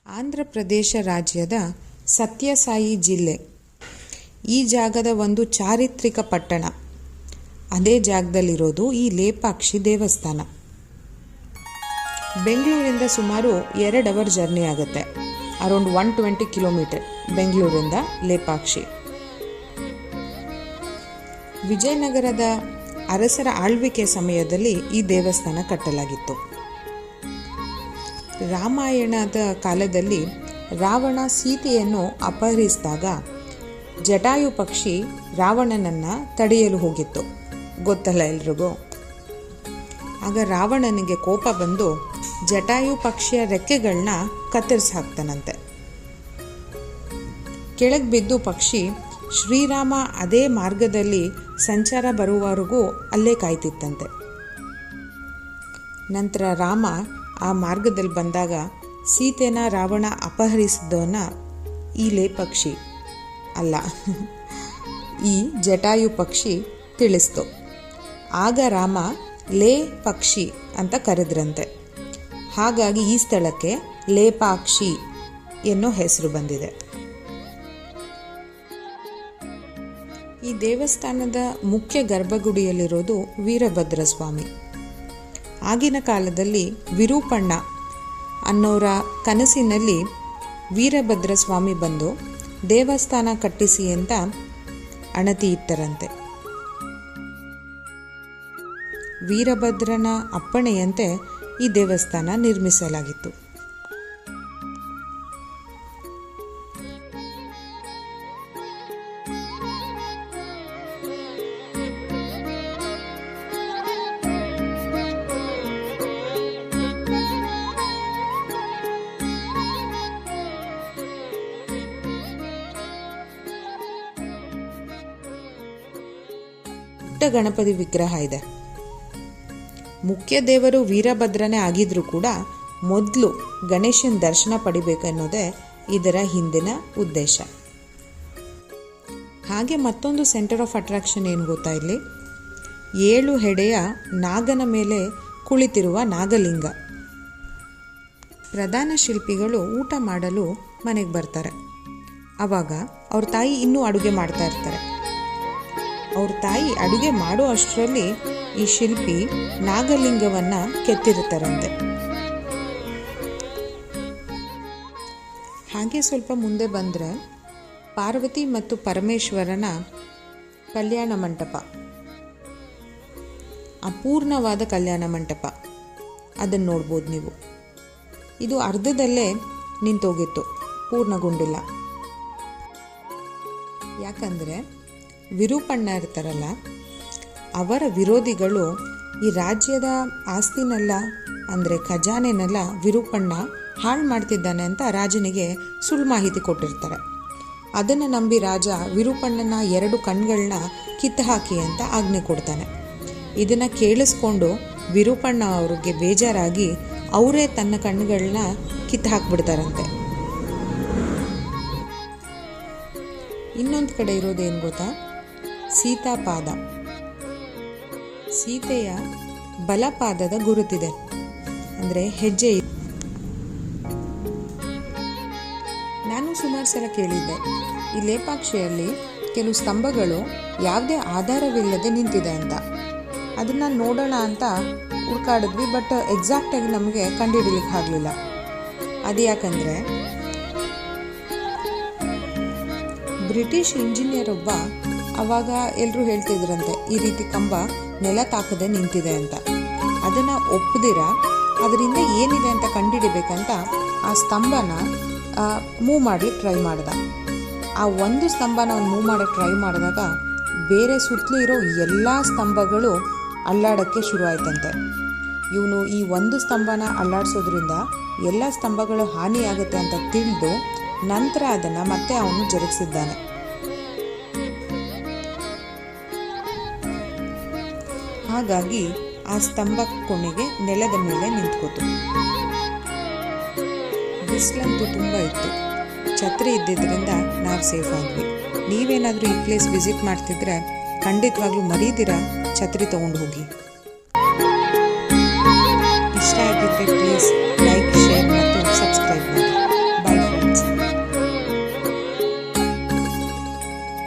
ಆಂಧ್ರ ಪ್ರದೇಶ ರಾಜ್ಯದ ಸತ್ಯಸಾಯಿ ಜಿಲ್ಲೆ. ಈ ಜಾಗದ ಒಂದು ಚಾರಿತ್ರಿಕ ಪಟ್ಟಣ. ಅದೇ ಜಾಗದಲ್ಲಿರೋದು ಈ ಲೇಪಾಕ್ಷಿ ದೇವಸ್ಥಾನ. ಬೆಂಗಳೂರಿಂದ ಸುಮಾರು 2 ಅವರ್ ಜರ್ನಿ ಆಗುತ್ತೆ. ಅರೌಂಡ್ 120 ಕಿಲೋಮೀಟರ್ ಬೆಂಗಳೂರಿಂದ ಲೇಪಾಕ್ಷಿ. ವಿಜಯನಗರದ ಅರಸರ ಆಳ್ವಿಕೆ ಸಮಯದಲ್ಲಿ ಈ ದೇವಸ್ಥಾನ ಕಟ್ಟಲಾಗಿತ್ತು. ರಾಮಾಯಣದ ಕಾಲದಲ್ಲಿ ರಾವಣ ಸೀತೆಯನ್ನು ಅಪಹರಿಸಿದಾಗ ಜಟಾಯು ಪಕ್ಷಿ ರಾವಣನನ್ನು ತಡೆಯಲು ಹೋಗಿತ್ತು, ಗೊತ್ತಲ್ಲ ಎಲ್ರಿಗೂ. ಆಗ ರಾವಣನಿಗೆ ಕೋಪ ಬಂದು ಜಟಾಯು ಪಕ್ಷಿಯ ರೆಕ್ಕೆಗಳನ್ನ ಕತ್ತರಿಸಿ ಹಾಕ್ತಾನಂತೆ. ಕೆಳಗೆ ಬಿದ್ದು ಪಕ್ಷಿ ಶ್ರೀರಾಮ ಅದೇ ಮಾರ್ಗದಲ್ಲಿ ಸಂಚಾರ ಬರುವವರೆಗೂ ಅಲ್ಲೇ ಕಾಯ್ತಿತ್ತಂತೆ. ನಂತರ ರಾಮ ಆ ಮಾರ್ಗದಲ್ಲಿ ಬಂದಾಗ ಸೀತೆನ ರಾವಣ ಅಪಹರಿಸಿದವನ ಈ ಲೇಪಕ್ಷಿ ಅಲ್ಲ, ಈ ಜಟಾಯು ಪಕ್ಷಿ ತಿಳಿಸ್ತು. ಆಗ ರಾಮ ಲೇ ಪಕ್ಷಿ ಅಂತ ಕರೆದ್ರಂತೆ. ಹಾಗಾಗಿ ಈ ಸ್ಥಳಕ್ಕೆ ಲೇಪಾಕ್ಷಿ ಎನ್ನೋ ಹೆಸರು ಬಂದಿದೆ. ಈ ದೇವಸ್ಥಾನದ ಮುಖ್ಯ ಗರ್ಭಗುಡಿಯಲ್ಲಿರೋದು ವೀರಭದ್ರ ಸ್ವಾಮಿ. ಆಗಿನ ಕಾಲದಲ್ಲಿ ವಿರೂಪಣ್ಣ ಅನ್ನೋರ ಕನಸಿನಲ್ಲಿ ವೀರಭದ್ರ ಸ್ವಾಮಿ ಬಂದು ದೇವಸ್ಥಾನ ಕಟ್ಟಿಸಿ ಅಂತ ಅಣತಿ ಇಟ್ಟರಂತೆ. ವೀರಭದ್ರನ ಅಪ್ಪಣೆಯಂತೆ ಈ ದೇವಸ್ಥಾನ ನಿರ್ಮಿಸಲಾಗಿತ್ತು. ಗಣಪತಿ ವಿಗ್ರಹ ಇದೆ. ಮುಖ್ಯ ದೇವರು ವೀರಭದ್ರನೇ ಆಗಿದ್ರೂ ಕೂಡ ಮೊದಲು ಗಣೇಶನ ದರ್ಶನ ಪಡಿಬೇಕನ್ನೋದೇ ಇದರ ಹಿಂದಿನ ಉದ್ದೇಶ. ಹಾಗೆ ಮತ್ತೊಂದು ಸೆಂಟರ್ ಆಫ್ ಅಟ್ರಾಕ್ಷನ್ ಏನು ಗೊತ್ತಾ, ಇಲ್ಲಿ 7 ಹೆಡೆಯ ನಾಗನ ಮೇಲೆ ಕುಳಿತಿರುವ ನಾಗಲಿಂಗ. ಪ್ರಧಾನ ಶಿಲ್ಪಿಗಳು ಊಟ ಮಾಡಲು ಮನೆಗೆ ಬರ್ತಾರೆ. ಆವಾಗ ಅವ್ರ ತಾಯಿ ಇನ್ನೂ ಅಡುಗೆ ಮಾಡ್ತಾ ಇರ್ತಾರೆ. ಅವ್ರ ತಾಯಿ ಅಡುಗೆ ಮಾಡೋ ಅಷ್ಟರಲ್ಲಿ ಈ ಶಿಲ್ಪಿ ನಾಗಲಿಂಗವನ್ನ ಕೆತ್ತಿರ್ತಾರಂತೆ. ಹಾಗೆ ಸ್ವಲ್ಪ ಮುಂದೆ ಬಂದರೆ ಪಾರ್ವತಿ ಮತ್ತು ಪರಮೇಶ್ವರನ ಕಲ್ಯಾಣ ಮಂಟಪ, ಅಪೂರ್ಣವಾದ ಕಲ್ಯಾಣ ಮಂಟಪ, ಅದನ್ನು ನೋಡ್ಬೋದು ನೀವು. ಇದು ಅರ್ಧದಲ್ಲೇ ನಿಂತೋಗಿತ್ತು, ಪೂರ್ಣಗೊಂಡಿಲ್ಲ. ಯಾಕಂದರೆ ವಿರೂಪಣ್ಣ ಇರ್ತಾರಲ್ಲ, ಅವರ ವಿರೋಧಿಗಳು ಈ ರಾಜ್ಯದ ಆಸ್ತಿನೆಲ್ಲ ಅಂದರೆ ಖಜಾನೆನೆಲ್ಲ ವಿರೂಪಣ್ಣ ಹಾಳು ಮಾಡ್ತಿದ್ದಾನೆ ಅಂತ ರಾಜನಿಗೆ ಸುಳ್ಳು ಮಾಹಿತಿ ಕೊಟ್ಟಿರ್ತಾರೆ. ಅದನ್ನು ನಂಬಿ ರಾಜ ವಿರೂಪಣ್ಣನ 2 ಕಣ್ಗಳನ್ನ ಕಿತ್ತು ಹಾಕಿ ಅಂತ ಆಜ್ಞೆ ಕೊಡ್ತಾನೆ. ಇದನ್ನು ಕೇಳಿಸ್ಕೊಂಡು ವಿರೂಪಣ್ಣ ಅವ್ರಿಗೆ ಬೇಜಾರಾಗಿ ಅವರೇ ತನ್ನ ಕಣ್ಣುಗಳನ್ನ ಕಿತ್ತು ಹಾಕ್ಬಿಡ್ತಾರಂತೆ. ಇನ್ನೊಂದು ಕಡೆ ಇರೋದೇನು ಗೊತ್ತಾ, ಸೀತಾಪಾದ. ಸೀತೆಯ ಬಲಪಾದದ ಗುರುತಿದೆ, ಅಂದರೆ ಹೆಜ್ಜೆ. ನಾನು ಸುಮಾರು ಸಲ ಕೇಳಿದ್ದೆ, ಈ ಲೇಪಾಕ್ಷಿಯಲ್ಲಿ ಕೆಲವು ಸ್ತಂಭಗಳು ಯಾವುದೇ ಆಧಾರವಿಲ್ಲದೆ ನಿಂತಿದೆ ಅಂತ. ಅದನ್ನು ನೋಡೋಣ ಅಂತ ಹುಡ್ಕಾಡಿದ್ವಿ, ಬಟ್ ಎಕ್ಸಾಕ್ಟಾಗಿ ನಮಗೆ ಕಂಡುಹಿಡಿಲಿಕ್ಕೆ ಆಗಲಿಲ್ಲ. ಅದು ಯಾಕಂದರೆ ಬ್ರಿಟಿಷ್ ಇಂಜಿನಿಯರ್ ಒಬ್ಬ ಆವಾಗ ಎಲ್ಲರೂ ಹೇಳ್ತಿದ್ರಂತೆ, ಈ ರೀತಿ ಕಂಬ ನೆಲ ತಾಕದೆ ನಿಂತಿದೆ ಅಂತ. ಅದನ್ನು ಒಪ್ಪದಿರ ಅದರಿಂದ ಏನಿದೆ ಅಂತ ಕಂಡುಹಿಡಿಬೇಕಂತ ಆ ಸ್ತಂಭನ ಮೂವ್ ಮಾಡಲಿಕ್ಕೆ ಟ್ರೈ ಮಾಡ್ದ. ಆ ಒಂದು ಸ್ತಂಭನ ಅವ್ನು ಮೂವ್ ಮಾಡೋಕ್ಕೆ ಟ್ರೈ ಮಾಡಿದಾಗ ಬೇರೆ ಸುತ್ತಲೂ ಇರೋ ಎಲ್ಲ ಸ್ತಂಭಗಳು ಅಲ್ಲಾಡೋಕ್ಕೆ ಶುರು ಆಯ್ತಂತೆ. ಇವನು ಈ ಒಂದು ಸ್ತಂಭನ ಅಲ್ಲಾಡಿಸೋದ್ರಿಂದ ಎಲ್ಲ ಸ್ತಂಭಗಳು ಹಾನಿಯಾಗುತ್ತೆ ಅಂತ ತಿಳಿದು ನಂತರ ಅದನ್ನು ಮತ್ತೆ ಅವನು ಜರುಗಿಸಿದ್ದಾನೆ. ಹಾಗಾಗಿ ಆ ಸ್ತಂಭ ಕೊನೆಗೆ ನೆಲದ ಮೇಲೆ ನಿಂತ್ಕೋತು. ಬಿಸಿಲಂತೂ ತುಂಬ ಇತ್ತು. ಛತ್ರಿ ಇದ್ದಿದ್ದರಿಂದ ನಾವು ಸೇಫ್ ಆದ್ವಿ. ನೀವೇನಾದರೂ ಈ ಪ್ಲೇಸ್ ವಿಸಿಟ್ ಮಾಡ್ತಿದ್ರೆ ಖಂಡಿತವಾಗ್ಲೂ ಮರೀದಿರ ಛತ್ರಿ ತೊಗೊಂಡು ಹೋಗಿ. ಇಷ್ಟ ಆಗಿದ್ರೆ ಪ್ಲೀಸ್